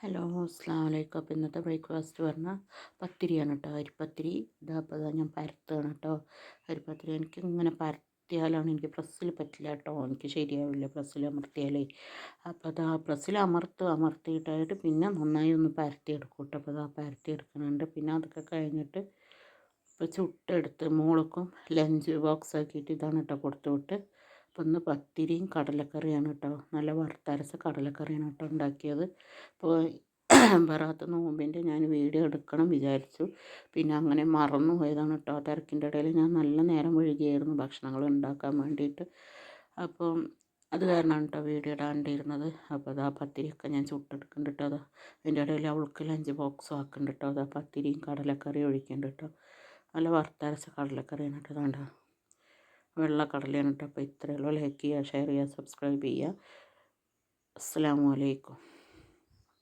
Hello അസ്സാം വലൈക്കും. അപ്പോൾ ഇന്നത്തെ ബ്രേക്ക്ഫാസ്റ്റ് പറഞ്ഞാൽ പത്തിരിയാണ് കേട്ടോ. അരിപ്പത്തിരി. അപ്പോൾ ഞാൻ പരത്തുകയാണ് കേട്ടോ. അരിപ്പത്തിരി എനിക്ക് ഇങ്ങനെ പരത്തിയാലാണ് എനിക്ക് പ്രസ്സിൽ പറ്റില്ല കേട്ടോ. എനിക്ക് ശരിയാവില്ല പ്രസ്സിൽ അമർത്തിയാലേ. അപ്പോൾ പ്രസ്സിൽ അമർത്തിയിട്ടായിട്ട് പിന്നെ നന്നായി ഒന്ന് പരത്തിയെടുക്കും കേട്ടോ. അപ്പോൾ പരത്തിയെടുക്കുന്നുണ്ട്. പിന്നെ അതൊക്കെ കഴിഞ്ഞിട്ട് ഇപ്പോൾ ചുട്ടെടുത്ത് മോൾക്കും ലഞ്ച് ബോക്സ് ആക്കിയിട്ട് ഇതാണ് കേട്ടോ കൊടുത്തു വിട്ട്. അപ്പോൾ ഇന്ന് പത്തിരിയും കടലക്കറിയാണ് കേട്ടോ. നല്ല വറുത്തരച്ച കടലക്കറിയാണ് കേട്ടോ ഉണ്ടാക്കിയത്. അപ്പോൾ ബറാത്ത് നോമ്പിൻ്റെ ഞാൻ വീഡിയോ എടുക്കണം വിചാരിച്ചു. പിന്നെ അങ്ങനെ മറന്നു പോയതാണ് കേട്ടോ. തിരക്കിൻ്റെ ഇടയിൽ ഞാൻ നല്ല നേരം വൈകിയായിരുന്നു ഭക്ഷണങ്ങൾ ഉണ്ടാക്കാൻ വേണ്ടിയിട്ട്. അപ്പം അത് കാരണമാണ് കേട്ടോ വീഡിയോ ഇടാണ്ടിരുന്നത്. അപ്പോൾ പത്തിരിയൊക്കെ ഞാൻ ചുട്ടെടുക്കുന്നുണ്ട് കേട്ടോ. അതിൻ്റെ ഇടയിൽ അവൾക്ക് ലഞ്ച് ബോക്സും ആക്കുന്നുണ്ട് കേട്ടോ. പത്തിരിയും കടലക്കറിയും ഒഴിക്കുന്നുണ്ട് കേട്ടോ. നല്ല വറുത്തരച്ച കടലക്കറിയാണ് കേട്ടോ. വേണ്ട വെള്ളക്കടലയാണ് കേട്ടോ. അപ്പോൾ ഇത്രയേ ഉള്ളൂ. ലൈക്ക് ചെയ്യുക, ഷെയർ ചെയ്യുക, സബ്സ്ക്രൈബ് ചെയ്യുക. അസ്സലാമു അലൈക്കും.